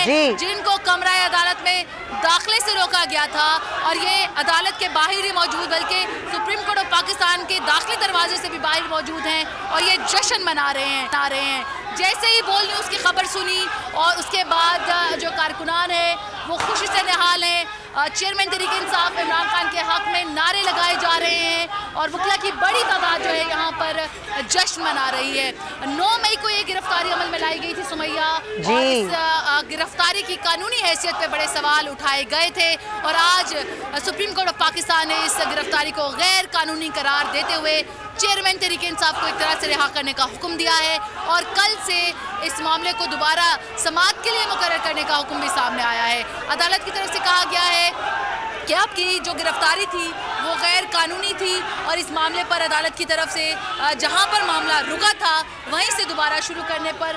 हैं जिनको कमरा अदालत में दाखिले से रोका गया था, और ये अदालत के बाहर ही मौजूद, बल्कि सुप्रीम कोर्ट ऑफ पाकिस्तान के दाखिली दरवाजे से भी बाहर मौजूद हैं और ये जश्न मना रहे हैं। जैसे ही बोल न्यूज़ की खबर सुनी और उसके बाद जो कारकुनान है वो खुशी से निहाल हैं। चेयरमैन तहरीक इंसाफ इमरान खान के हक में नारे लगाए जा रहे हैं और वकला की बड़ी तादाद जो है यहाँ पर जश्न मना रही है। 9 मई को ये गिरफ्तारी अमल में लाई गई थी सुमैया, और इस गिरफ्तारी की कानूनी हैसियत पे बड़े सवाल उठाए गए थे, और आज सुप्रीम कोर्ट ऑफ पाकिस्तान ने इस गिरफ्तारी को गैर कानूनी करार देते हुए चेयरमैन तहरीक इंसाफ को एक तरह से रिहा करने का हुक्म दिया है, और कल से इस मामले को दोबारा समाअत के लिए मुकर्रर करने का हुक्म भी सामने आया है। अदालत की तरफ से कहा गया है कि आपकी जो गिरफ्तारी थी वो गैर कानूनी थी, और इस मामले पर अदालत की तरफ से जहां पर मामला रुका था वहीं से दोबारा शुरू करने पर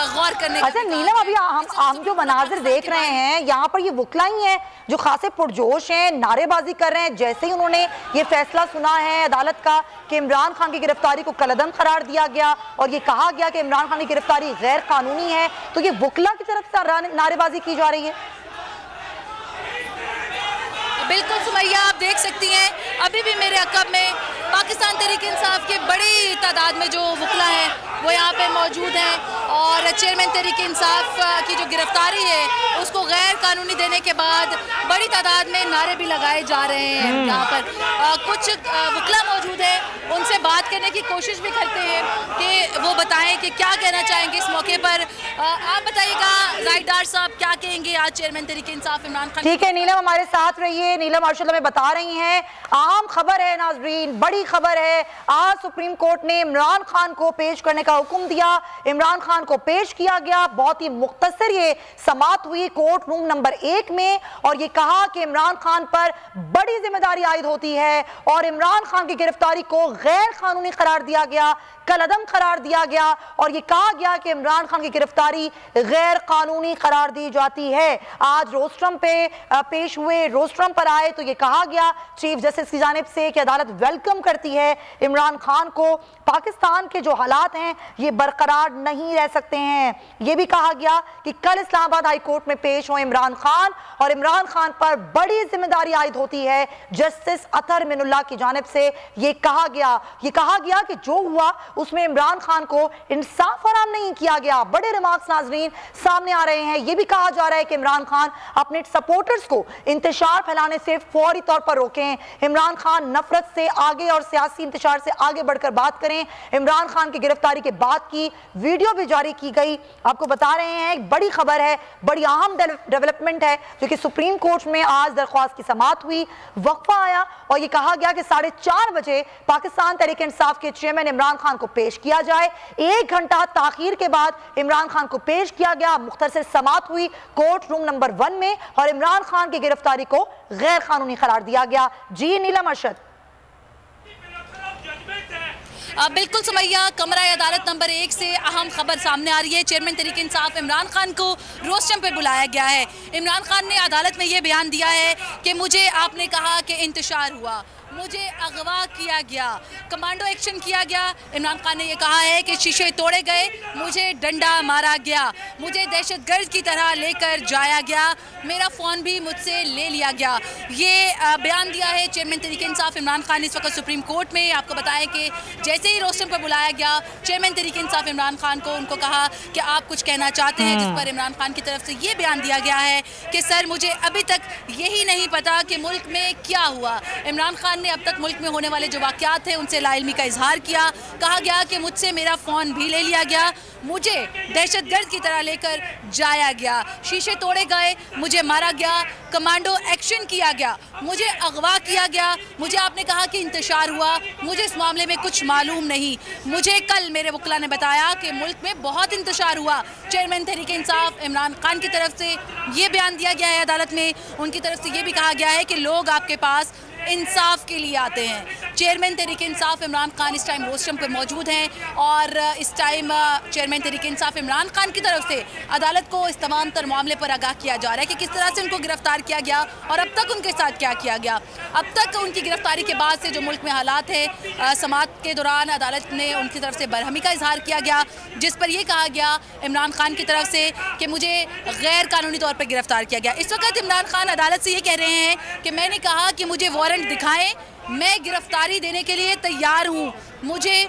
गौर करने। अच्छा नीलम, अभी हम जो मनाजिर देख रहे हैं यहाँ पर, ये वकला ही हैं जो खासे पुरजोश हैं, नारेबाजी कर रहे हैं। जैसे ही उन्होंने ये फैसला सुना है अदालत का कि इमरान खान की गिरफ्तारी को कलअदम करार दिया गया और ये कहा गया कि इमरान खान की गिरफ्तारी गैर कानूनी है, तो ये वकला की तरफ से नारेबाजी की जा रही है। बिल्कुल सुमैया, आप देख सकती हैं अभी भी मेरे अकब में पाकिस्तान तहरीक इंसाफ के बड़ी तादाद में जो वकला हैं वो यहाँ पे मौजूद हैं, और चेयरमैन तहरीक इंसाफ की जो गिरफ्तारी है उसको गैर कानूनी देने के बाद बड़ी तादाद में नारे भी लगाए जा रहे हैं। यहाँ पर कुछ वकला मौजूद है, उनसे बात करने की कोशिश भी करते हैं कि वो बताएं कि क्या कहना चाहेंगे इस मौके पर। आप बताइएगा राइडार साहब, क्या कहेंगे आज चेयरमैन तहरीक इंसाफ इमरान खान? ठीक है नीलम, हमारे साथ रहिए। नीलम अर्शद हमें बता रही हैं, अहम खबर है नाजरीन, बड़ी खबर है। आज सुप्रीम कोर्ट ने इमरान खान को पेश करने का हुक्म दिया, इमरान खान को पेश किया गया। बहुत ही मुख्तसर ये समाअत हुई कोर्ट रूम नंबर 1 में, और ये कहा कि इमरान खान पर बड़ी जिम्मेदारी आयद होती है और इमरान खान की गिरफ्तारी को गैर कानूनी करार दिया गया, कलअदम करार दिया गया, और ये कहा गया कि इमरान खान की गिरफ्तारी गैर कानूनी करार दी जाती है। आज रोस्ट्रम पे पेश हुए, रोस्ट्रम पर आए तो ये कहा गया चीफ जस्टिस की जानिब से कि अदालत वेलकम करती है इमरान खान को। पाकिस्तान के जो हालात हैं ये बरकरार नहीं रह सकते हैं। ये भी कहा गया कि कल इस्लामाबाद हाई कोर्ट में पेश हो इमरान खान, और इमरान खान पर बड़ी जिम्मेदारी आयद होती है जस्टिस अतर मिनुल्लाह की जानिब से। ये कहा गया कि जो हुआ उसमें इमरान खान को इंसाफ फराहम नहीं किया गया। बड़े रिमार्क्स नाजरीन सामने आ रहे हैं। यह भी कहा जा रहा है कि इमरान खान अपने सपोर्टर्स को इंतशार फैलाने से फौरी तौर पर रोकें, इमरान खान नफरत से आगे और सियासी इंतशार से आगे बढ़कर बात करें। इमरान खान की गिरफ्तारी के बाद की वीडियो भी जारी की गई, आपको बता रहे हैं। एक बड़ी खबर है, बड़ी अहम डेवलपमेंट है, जो कि सुप्रीम कोर्ट में आज दरख्वास्त की समाअत हुई, वक्फा आया और यह कहा गया कि 4:30 बजे पाकिस्तान तहरीक इंसाफ के चेयरमैन इमरान खान को पेश किया जाए। 1 घंटा ताखीर के बाद इमरान खान को पेश किया गया। मुख्तसर समाअत हुई कोर्ट रूम नंबर 1 में, और इमरान खान की गिरफ्तारी को गैर कानूनी करार दिया गया। जी नीलम अर्शद। बिल्कुल सुमैया, कमरा अदालत नंबर 1 से अहम खबर सामने आ रही है। चेयरमैन तहरीक इंसाफ इमरान खान को रोस्ट्रम पे बुलाया गया है। इमरान खान ने अदालत में ये बयान दिया है कि मुझे आपने कहा कि इंतशार हुआ, मुझे अगवा किया गया, कमांडो एक्शन किया गया। इमरान खान ने यह कहा है कि शीशे तोड़े गए, मुझे डंडा मारा गया, मुझे दहशतगर्द की तरह लेकर जाया गया, मेरा फ़ोन भी मुझसे ले लिया गया। ये बयान दिया है चेयरमैन तहरीक इंसाफ इमरान खान इस वक्त सुप्रीम कोर्ट में। आपको बताएं कि जैसे ही रोस्ट्रम पर बुलाया गया चेयरमैन तहरीक इंसाफ इमरान खान को, उनको कहा कि आप कुछ कहना चाहते हैं, जिस पर इमरान खान की तरफ से ये बयान दिया गया है कि सर मुझे अभी तक यही नहीं पता कि मुल्क में क्या हुआ। इमरान खान ने अब तक मुल्क में होने वाले जो वाक़यात हैं उनसे लाइल्मी का इजहार किया। कहा गया कि मुझसे मेरा फ़ोन भी ले लिया गया, मुझे दहशतगर्द की तरह लेकर जाया गया, शीशे तोड़े गए, मुझे मारा गया, कमांडो एक्शन किया गया, मुझे अगवा किया गया, मुझे आपने कहा कि इंतशार हुआ, मुझे इस मामले में कुछ मालूम नहीं। मुझे कल मेरे वकला ने बताया कि मुल्क में बहुत इंतशार हुआ। चेयरमैन तहरीक इंसाफ इमरान खान की तरफ से ये बयान दिया गया है अदालत में। उनकी तरफ से ये भी कहा गया है कि लोग आपके पास इंसाफ के लिए आते हैं। चेयरमैन तहरीक इंसाफ इमरान खान इस टाइम रोस्टम पर मौजूद हैं और इस टाइम चेयरमैन तहरीक इंसाफ इमरान खान की तरफ से अदालत को इस तमाम तर मामले पर आगाह किया जा रहा है कि किस तरह से उनको गिरफ्तार किया गया और अब तक उनके साथ क्या किया गया। अब तक उनकी गिरफ्तारी के बाद से जो मुल्क में हालात है, समाअत के दौरान अदालत ने उनकी तरफ से बरहमी का इजहार किया गया, जिस पर यह कहा गया इमरान खान की तरफ से कि मुझे गैर कानूनी तौर पर गिरफ्तार किया गया। इस वक्त इमरान खान अदालत से ये कह रहे हैं कि मैंने कहा कि मुझे वारंट दिखाएं, मैं गिरफ्तारी देने के लिए तैयार हूँ, मुझे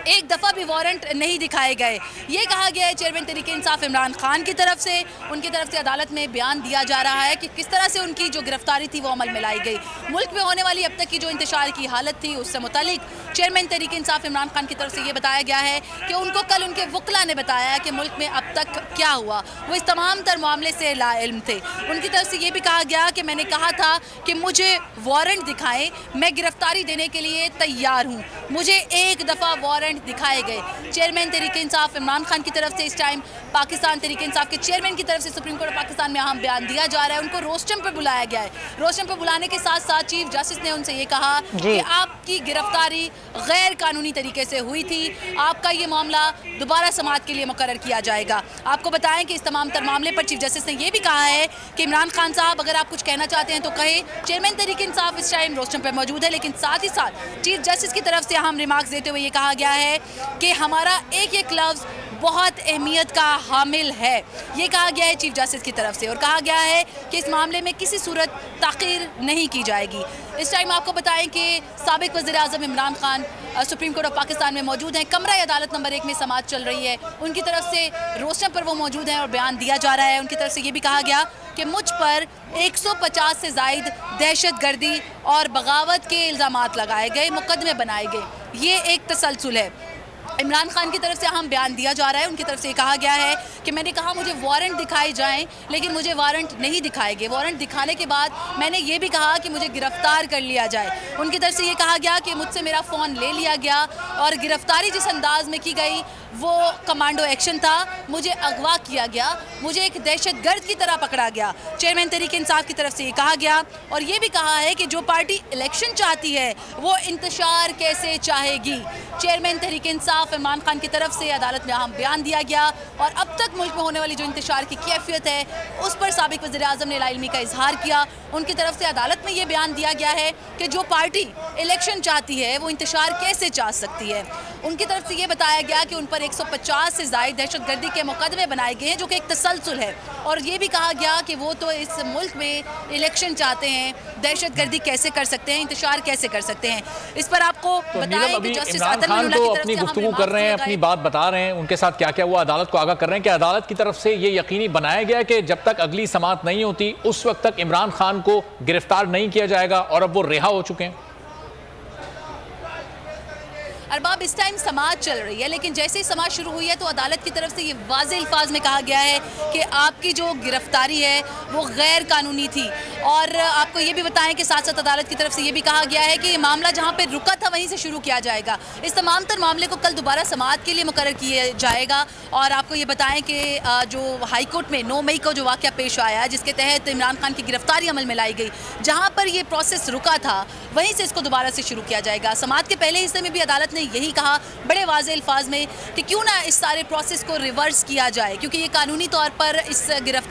एक दफ़ा भी वारंट नहीं दिखाए गए। ये कहा गया है चेयरमैन तहरीक इंसाफ इमरान खान की तरफ से। उनकी तरफ से अदालत में बयान दिया जा रहा है कि किस तरह से उनकी जो गिरफ्तारी थी वो अमल में लाई गई। मुल्क में होने वाली अब तक की जो इंतशार की हालत थी उससे मुतालिक चेयरमैन तहरीक इंसाफ इमरान खान की तरफ से ये बताया गया है कि उनको कल उनके वकला ने बताया कि मुल्क में अब तक क्या हुआ, वो इस तमाम तर मामले से लाइल्म थे। उनकी तरफ से ये भी कहा गया कि मैंने कहा था कि मुझे वारंट दिखाएं, मैं गिरफ्तारी देने के लिए तैयार हूँ, मुझे एक दफ़ा वारंट दिखाए गए। चेयरमैन तहरीक इंसाफ इमरान खान की तरफ से इस टाइम पाकिस्तान तहरीक इंसाफ के चेयरमैन की तरफ से सुप्रीम कोर्ट ऑफ पाकिस्तान में अहम बयान दिया जा रहा है। उनको रोस्टम पर बुलाया गया है। रोस्टम पर बुलाने के साथ साथ चीफ जस्टिस ने उनसे ये कहा कि आपकी गिरफ्तारी गैर कानूनी तरीके से हुई थी, आपका ये मामला दोबारा समाअत के लिए मुकर्रर किया जाएगा। आपको बताएं कि इस तमाम तर मामले पर चीफ जस्टिस ने यह भी कहा है कि इमरान खान साहब अगर आप कुछ कहना चाहते हैं तो कहें। चेयरमैन तहरीक इंसाफ इस टाइम रोस्टम पर मौजूद है, लेकिन साथ ही साथ चीफ जस्टिस की तरफ से अहम रिमार्क्स देते हुए ये कहा गया है कि हमारा एक एक लफ्ज़ बहुत अहमियत का हामिल है। ये कहा गया है चीफ जस्टिस की तरफ से और कहा गया है कि इस मामले में किसी सूरत ताख़ीर नहीं की जाएगी। इस टाइम आपको बताएं कि साबिक वज़ीर आज़म Imran Khan supreme court of Pakistan में मौजूद हैं। कमरा अदालत नंबर 1 में समाअत चल रही है, उनकी तरफ से रोस्टम पर वो मौजूद हैं और बयान दिया जा रहा है। उनकी तरफ से ये भी कहा गया कि मुझ पर 150 से ज़ायद दहशतगर्दी और बगावत के इल्ज़ामात लगाए गए, मुकदमे बनाए गए। ये एक तसलसल है। इमरान खान की तरफ से अहम बयान दिया जा रहा है। उनकी तरफ से कहा गया है कि मैंने कहा मुझे वारंट दिखाए जाएं, लेकिन मुझे वारंट नहीं दिखाए गए। वारंट दिखाने के बाद मैंने ये भी कहा कि मुझे गिरफ्तार कर लिया जाए। उनकी तरफ से ये कहा गया कि मुझसे मेरा फ़ोन ले लिया गया और गिरफ्तारी जिस अंदाज में की गई वो कमांडो एक्शन था, मुझे अगवा किया गया, मुझे एक दहशतगर्द की तरह पकड़ा गया। चेयरमैन तहरीक इंसाफ की तरफ से ये कहा गया और ये भी कहा है कि जो पार्टी इलेक्शन चाहती है वो इंतशार कैसे चाहेगी। चेयरमैन तहरीक इंसाफ इमरान खान की तरफ से अदालत में अहम बयान दिया गया और अब तक मुल्क में होने वाली जो इंतशार की कैफियत है उस पर साबिक वज़ीर आज़म ने लाइल्मी का इजहार किया। उनकी तरफ से अदालत में ये बयान दिया गया है कि जो पार्टी इलेक्शन चाहती है वो इंतशार कैसे चाह सकती है। उनकी तरफ से ये बताया गया कि उन पर 150 से ज़ायद दहशतगर्दी के मुकदमे बनाए गए हैं, जो कि एक तसलसल है। और ये भी कहा गया कि वो तो इस मुल्क में इलेक्शन चाहते हैं, दहशतगर्दी कैसे कर सकते हैं, इंतशार कैसे कर सकते हैं। इस पर आपको बताएं कि जस्टिस खान तो अपनी गुफ्तगू कर रहे हैं, अपनी बात बता रहे हैं, उनके साथ क्या क्या हुआ अदालत को आगाह कर रहे हैं कि अदालत की तरफ से ये यकीनी बनाया गया कि जब तक अगली समाअत नहीं होती उस वक्त तक इमरान खान को गिरफ्तार नहीं किया जाएगा और अब वो रिहा हो चुके हैं। अरबाब इस टाइम समाअत चल रही है, लेकिन जैसे ही समाअत शुरू हुई है तो अदालत की तरफ से ये वाज़ेह अल्फाज में कहा गया है कि आपकी जो गिरफ्तारी है वो गैर कानूनी थी। और आपको ये भी बताएं कि साथ साथ अदालत की तरफ से ये भी कहा गया है कि ये मामला जहाँ पे रुका था वहीं से शुरू किया जाएगा। इस तमाम तर मामले को कल दोबारा समाअत के लिए मुकर्रर किया जाएगा। और आपको ये बताएं कि जो हाई कोर्ट में 9 मई को जो वाक़या पेश आया जिसके तहत इमरान खान की गिरफ्तारी अमल में लाई गई, जहाँ पर ये प्रोसेस रुका था वहीं से इसको दोबारा से शुरू किया जाएगा। समाअत के पहले हिस्से में भी अदालत ने यही कहा बड़े वाज़ेह अल्फाज में कि क्यों ना इस सारे प्रोसेस को रिवर्स किया जाए, क्योंकि ये कानूनी तौर पर इस गिरफ्तारी